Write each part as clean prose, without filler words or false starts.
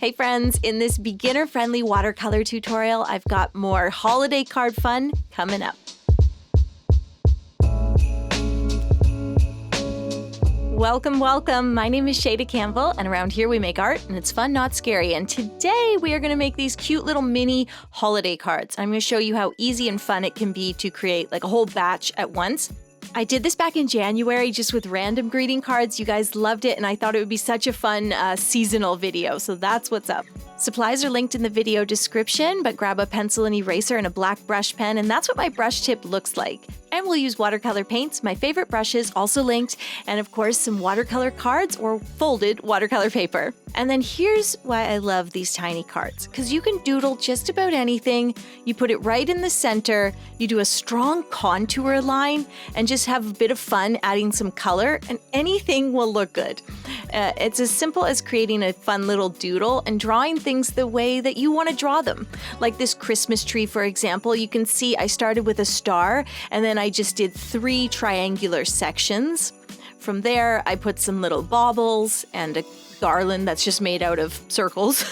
Hey friends, in this beginner-friendly watercolor tutorial, I've got more holiday card fun coming up. Welcome, welcome. My name is Shayda Campbell, and around here we make art, and it's fun, not scary. And today we are going to make these cute little mini holiday cards. I'm going to show you how easy and fun it can be to create like a whole batch at once. I did this back in January just with random greeting cards. You guys loved it, and I thought it would be such a fun seasonal video, so that's what's up. Supplies are linked in the video description, but grab a pencil and eraser and a black brush pen, and that's what my brush tip looks like. And we'll use watercolor paints, my favorite brushes, also linked, and of course some watercolor cards or folded watercolor paper. And then here's why I love these tiny cards, because you can doodle just about anything. You put it right in the center, you do a strong contour line, and just have a bit of fun adding some color, and anything will look good. It's as simple as creating a fun little doodle and drawing things the way that you want to draw them. Like this Christmas tree, for example, you can see I started with a star, and then I just did 3 triangular sections. From there, I put some little baubles and a garland that's just made out of circles.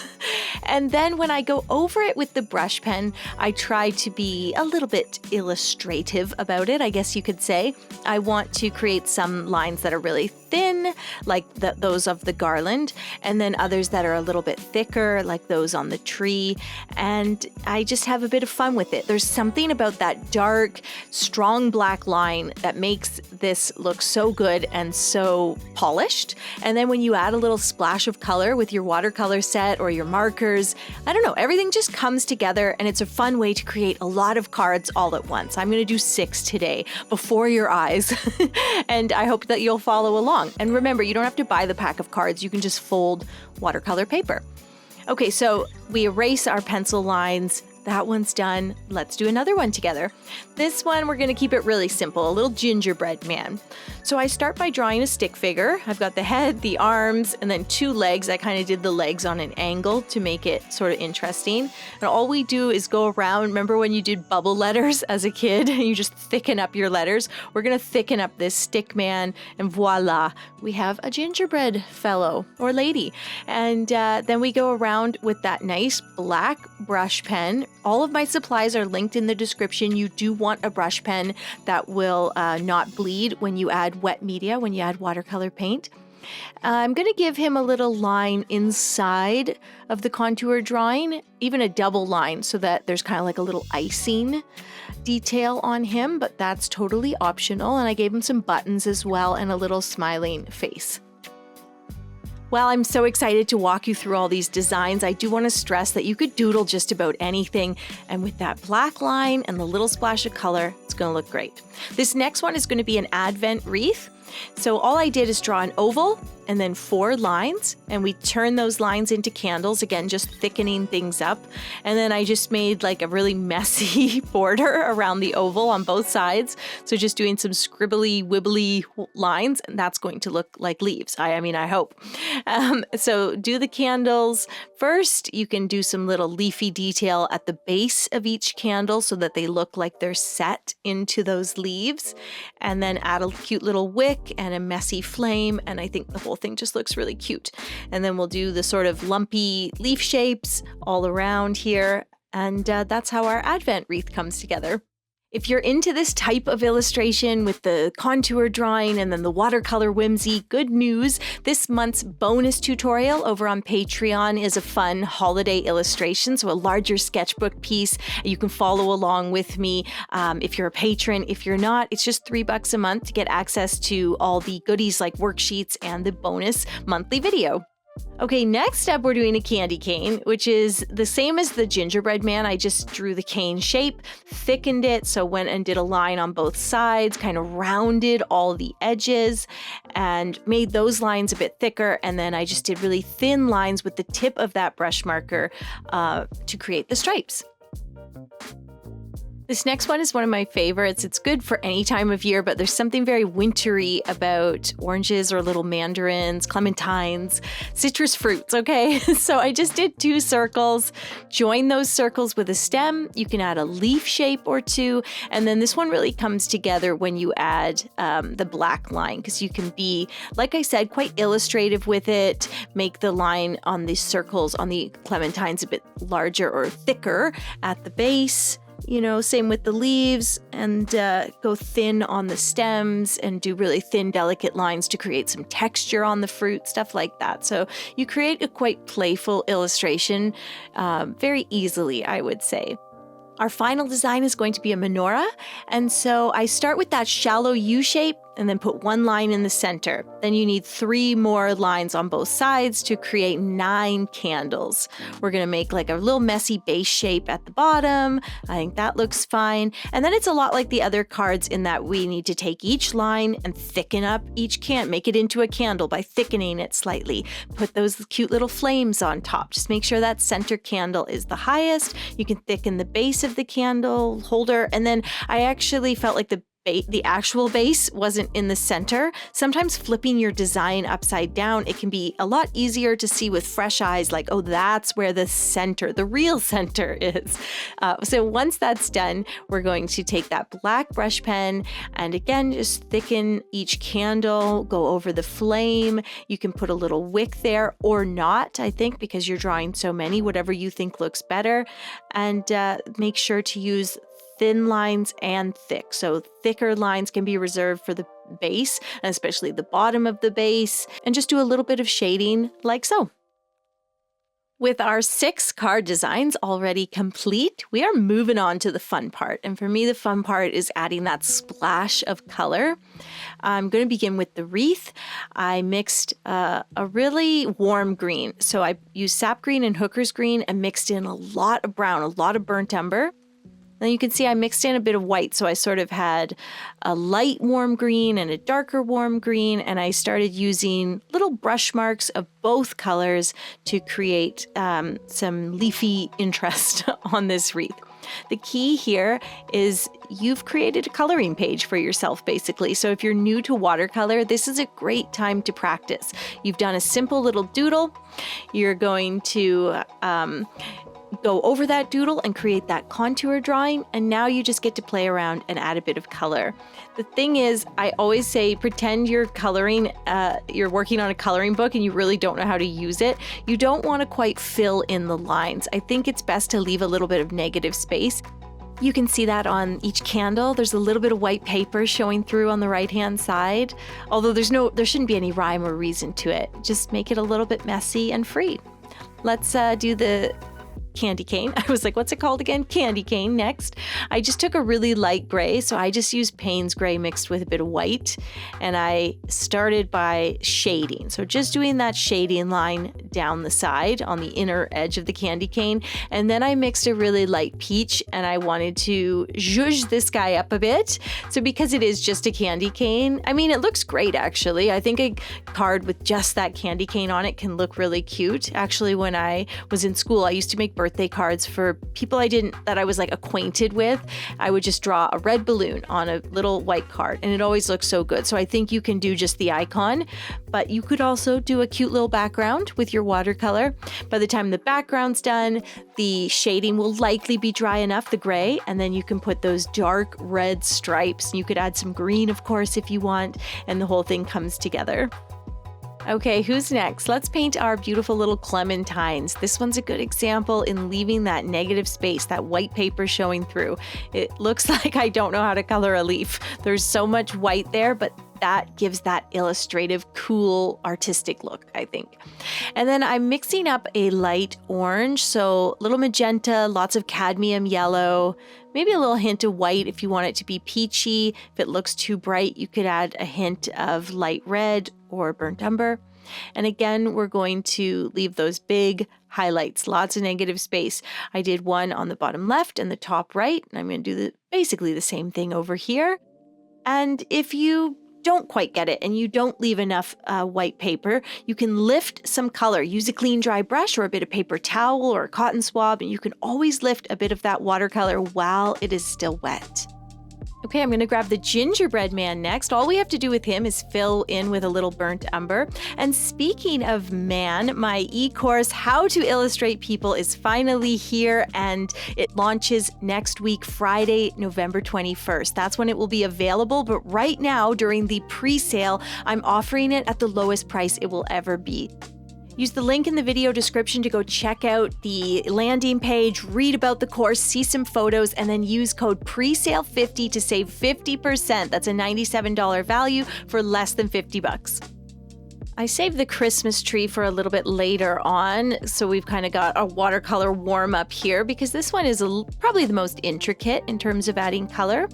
And then when I go over it with the brush pen, I try to be a little bit illustrative about it, I guess you could say. I want to create some lines that are really thin, like those of the garland, and then others that are a little bit thicker, like those on the tree. And I just have a bit of fun with it. There's something about that dark, strong black line that makes this look so good and so polished. And then when you add a little splash of color with your watercolor set or your markers, I don't know, everything just comes together, and it's a fun way to create a lot of cards all at once. I'm going to do 6 today before your eyes, and I hope that you'll follow along. And remember, you don't have to buy the pack of cards. You can just fold watercolor paper. Okay, so we erase our pencil lines. That one's done. Let's do another one together. This one, we're going to keep it really simple, a little gingerbread man. So I start by drawing a stick figure. I've got the head, the arms, and then 2 legs. I kind of did the legs on an angle to make it sort of interesting. And all we do is go around. Remember when you did bubble letters as a kid? You just thicken up your letters. We're going to thicken up this stick man, and voila, we have a gingerbread fellow or lady. And then we go around with that nice black brush pen. All of my supplies are linked in the description. You do want a brush pen that will not bleed when you add wet media, when you add watercolor paint. I'm going to give him a little line inside of the contour drawing, even a double line, so that there's kind of like a little icing detail on him, but that's totally optional. And I gave him some buttons as well and a little smiling face. Well, I'm so excited to walk you through all these designs. I do want to stress that you could doodle just about anything, and with that black line and the little splash of color, it's going to look great. This next one is going to be an Advent wreath. So all I did is draw an oval and then 4 lines, and we turn those lines into candles, again, just thickening things up. And then I just made like a really messy border around the oval on both sides. So just doing some scribbly wibbly lines, and that's going to look like leaves. I hope. So do the candles. First, you can do some little leafy detail at the base of each candle so that they look like they're set into those leaves. And then add a cute little wick and a messy flame, and I think the whole thing just looks really cute. And then we'll do the sort of lumpy leaf shapes all around here, and that's how our Advent wreath comes together. If you're into this type of illustration with the contour drawing and then the watercolor whimsy, good news. This month's bonus tutorial over on Patreon is a fun holiday illustration, so a larger sketchbook piece. You can follow along with me if you're a patron. If you're not, it's just $3 a month to get access to all the goodies like worksheets and the bonus monthly video. Okay, next up we're doing a candy cane, which is the same as the gingerbread man. I just drew the cane shape, thickened it, so went and did a line on both sides, kind of rounded all the edges and made those lines a bit thicker. And then I just did really thin lines with the tip of that brush marker to create the stripes. This next one is one of my favorites. It's good for any time of year, but there's something very wintry about oranges or little mandarins, clementines, citrus fruits, okay? So I just did 2 circles. Join those circles with a stem. You can add a leaf shape or 2. And then this one really comes together when you add the black line, because you can be, like I said, quite illustrative with it. Make the line on the circles on the clementines a bit larger or thicker at the base. You know, same with the leaves, and go thin on the stems and do really thin, delicate lines to create some texture on the fruit, stuff like that. So you create a quite playful illustration very easily, I would say. Our final design is going to be a menorah, and so I start with that shallow U shape and then put 1 line in the center. Then you need 3 more lines on both sides to create 9 candles. We're gonna make like a little messy base shape at the bottom. I think that looks fine. And then it's a lot like the other cards in that we need to take each line and thicken up each make it into a candle by thickening it slightly. Put those cute little flames on top. Just make sure that center candle is the highest. You can thicken the base of the candle holder. And then I actually felt like the actual base wasn't in the center. Sometimes flipping your design upside down, it can be a lot easier to see with fresh eyes, like, oh, that's where the center, the real center is. So once that's done, we're going to take that black brush pen and again, just thicken each candle, go over the flame. You can put a little wick there or not, I think, because you're drawing so many, whatever you think looks better. And make sure to use thin lines and thick. So thicker lines can be reserved for the base, and especially the bottom of the base, and just do a little bit of shading like so. With our 6 card designs already complete, we are moving on to the fun part. And for me, the fun part is adding that splash of color. I'm going to begin with the wreath. I mixed a really warm green. So I used sap green and hooker's green and mixed in a lot of brown, a lot of burnt umber. Then you can see I mixed in a bit of white, so I sort of had a light warm green and a darker warm green, and I started using little brush marks of both colors to create some leafy interest on this wreath. The key here is you've created a coloring page for yourself, basically. So if you're new to watercolor, this is a great time to practice. You've done a simple little doodle. You're going to go over that doodle and create that contour drawing, and now you just get to play around and add a bit of color. The thing is, I always say, pretend you're coloring, you're working on a coloring book and you really don't know how to use it. You don't want to quite fill in the lines. I think it's best to leave a little bit of negative space. You can see that on each candle. There's a little bit of white paper showing through on the right-hand side, although there shouldn't be any rhyme or reason to it. Just make it a little bit messy and free. Let's do the candy cane. I was like, what's it called again? Candy cane next. I just took a really light gray. So I just used Payne's gray mixed with a bit of white. And I started by shading. So just doing that shading line down the side on the inner edge of the candy cane. And then I mixed a really light peach and I wanted to zhuzh this guy up a bit. So because it is just a candy cane, I mean, it looks great actually. I think a card with just that candy cane on it can look really cute. Actually, when I was in school, I used to make birthday cards for people that I was like acquainted with. I would just draw a red balloon on a little white card and it always looks so good. So I think you can do just the icon, but you could also do a cute little background with your watercolor. By the time the background's done, the shading will likely be dry enough, the gray, and then you can put those dark red stripes. You could add some green, of course, if you want, and the whole thing comes together. Okay, who's next? Let's paint our beautiful little clementines. This one's a good example in leaving that negative space, that white paper showing through. It looks like I don't know how to color a leaf. There's so much white there, but that gives that illustrative, cool, artistic look, I think. And then I'm mixing up a light orange, so little magenta, lots of cadmium yellow, maybe a little hint of white if you want it to be peachy. If it looks too bright, you could add a hint of light red or burnt umber. And again, we're going to leave those big highlights, lots of negative space. I did one on the bottom left and the top right, and I'm going to do basically the same thing over here. And if you don't quite get it and you don't leave enough white paper, you can lift some color. Use a clean dry brush or a bit of paper towel or a cotton swab, and you can always lift a bit of that watercolor while it is still wet. Okay, I'm going to grab the gingerbread man next. All we have to do with him is fill in with a little burnt umber. And speaking of man, my e-course, How to Illustrate People, is finally here, and it launches next week, Friday, November 21st. That's when it will be available, but right now, during the pre-sale, I'm offering it at the lowest price it will ever be. Use the link in the video description to go check out the landing page, read about the course, see some photos, and then use code PRESALE50 to save 50%. That's a $97 value for less than $50. I saved the Christmas tree for a little bit later on, so we've kind of got a watercolor warm up here because this one is probably the most intricate in terms of adding color.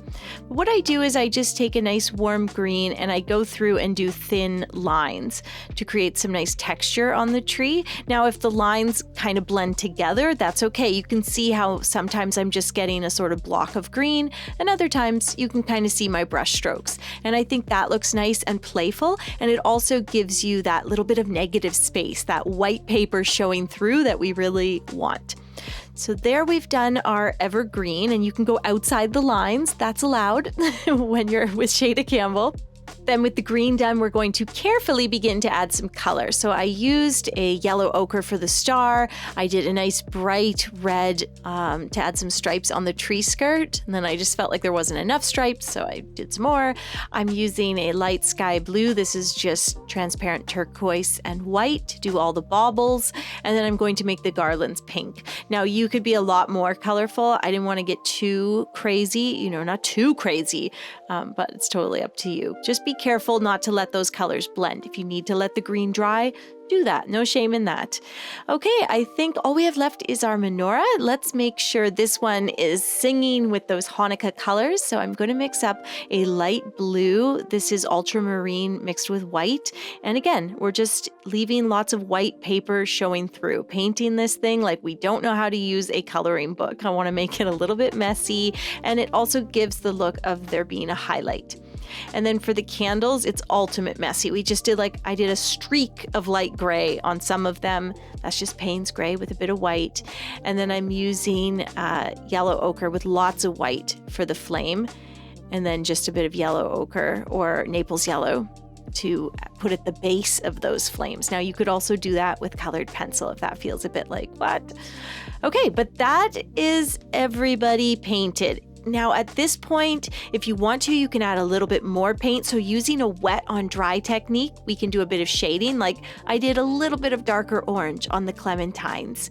What I do is I just take a nice warm green and I go through and do thin lines to create some nice texture on the tree. Now, if the lines kind of blend together, that's okay. You can see how sometimes I'm just getting a sort of block of green, and other times you can kind of see my brush strokes. And I think that looks nice and playful, and it also gives you that little bit of negative space, that white paper showing through that we really want. So there we've done our evergreen, and you can go outside the lines. That's allowed when you're with Shayda Campbell. Then with the green done, we're going to carefully begin to add some color. So I used a yellow ochre for the star. I did a nice bright red to add some stripes on the tree skirt. And then I just felt like there wasn't enough stripes, so I did some more. I'm using a light sky blue. This is just transparent turquoise and white to do all the baubles. And then I'm going to make the garlands pink. Now you could be a lot more colorful. I didn't want to get too crazy, not too crazy, but it's totally up to you. Just be careful not to let those colors blend. If you need to let the green dry, do that. No shame in that. Okay, I think all we have left is our menorah. Let's make sure this one is singing with those Hanukkah colors. So I'm going to mix up a light blue. This is ultramarine mixed with white. And again, we're just leaving lots of white paper showing through, painting this thing like we don't know how to use a coloring book. I want to make it a little bit messy, and it also gives the look of there being a highlight. And then for the candles, it's ultimate messy. We just did I did a streak of light gray on some of them. That's just Payne's gray with a bit of white. And then I'm using yellow ochre with lots of white for the flame. And then just a bit of yellow ochre or Naples yellow to put at the base of those flames. Now you could also do that with colored pencil if that feels a bit like what? Okay, but that is everybody painted. Now at this point, if you want to, you can add a little bit more paint. So using a wet on dry technique, we can do a bit of shading. Like I did a little bit of darker orange on the clementines.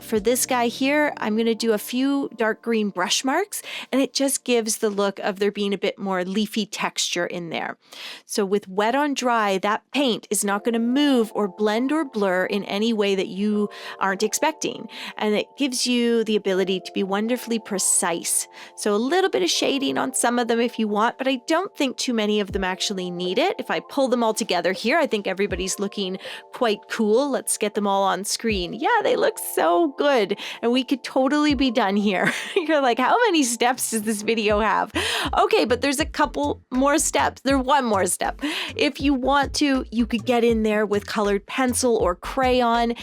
For this guy here, I'm going to do a few dark green brush marks, and it just gives the look of there being a bit more leafy texture in there. So with wet on dry, that paint is not going to move or blend or blur in any way that you aren't expecting. And it gives you the ability to be wonderfully precise. So a little bit of shading on some of them if you want, but I don't think too many of them actually need it. If I pull them all together here, I think everybody's looking quite cool. Let's get them all on screen. Yeah, they look so good. And we could totally be done here. You're like, how many steps does this video have? Okay, but there's a couple more steps. There's one more step. If you want to, you could get in there with colored pencil or crayon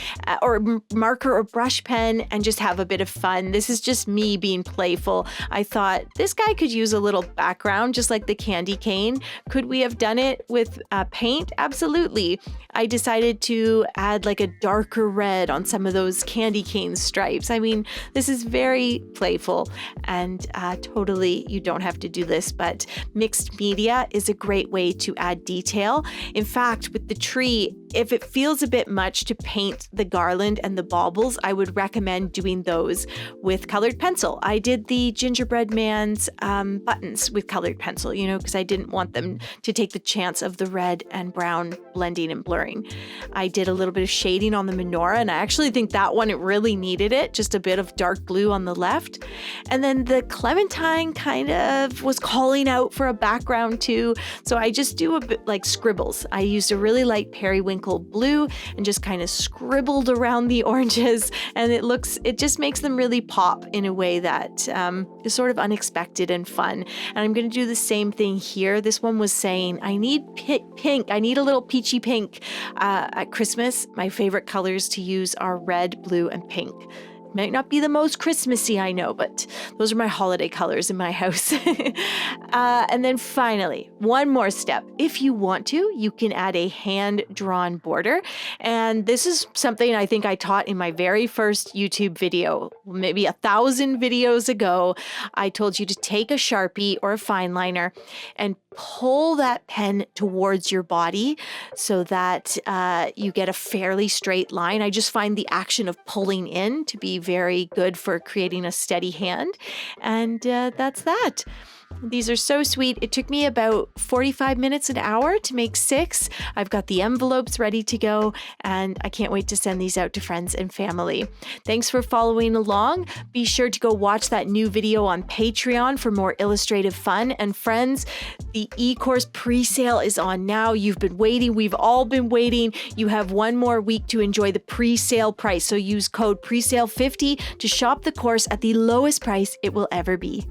or marker or brush pen and just have a bit of fun. This is just me being playful. I thought this guy could use a little background, just like the candy cane. Could we have done it with paint? Absolutely. I decided to add like a darker red on some of those candy cane stripes. I mean, this is very playful, and totally you don't have to do this, but mixed media is a great way to add detail. In fact, with the tree, if it feels a bit much to paint the garland and the baubles, I would recommend doing those with colored pencil. I did the gingerbread man's buttons with colored pencil, because I didn't want them to take the chance of the red and brown blending and blurring. I did a little bit of shading on the menorah, and I actually think that one, it really needed it, just a bit of dark blue on the left. And then the clementine kind of was calling out for a background too, so I just do a bit like scribbles. I used a really light periwinkle blue and just kind of scribbled around the oranges, and it just makes them really pop in a way that is sort of unexpected and fun. And I'm going to do the same thing here. This one was saying, I need pink. I need a little peachy pink. At Christmas, my favorite colors to use are red, blue, and pink. Might not be the most Christmassy, I know, but those are my holiday colors in my house. And then finally, one more step. If you want to, you can add a hand-drawn border. And this is something I think I taught in my very first YouTube video, maybe 1,000 videos ago. I told you to take a Sharpie or a fine liner and pull that pen towards your body so that you get a fairly straight line. I just find the action of pulling in to be very good for creating a steady hand. And that's that. These are so sweet. It took me about 45 minutes, an hour to make 6. I've got the envelopes ready to go, and I can't wait to send these out to friends and family. Thanks for following along. Be sure to go watch that new video on Patreon for more illustrative fun. And friends, the e-course pre-sale is on now. You've been waiting. We've all been waiting. You have one more week to enjoy the pre-sale price. So use code presale50 to shop the course at the lowest price it will ever be.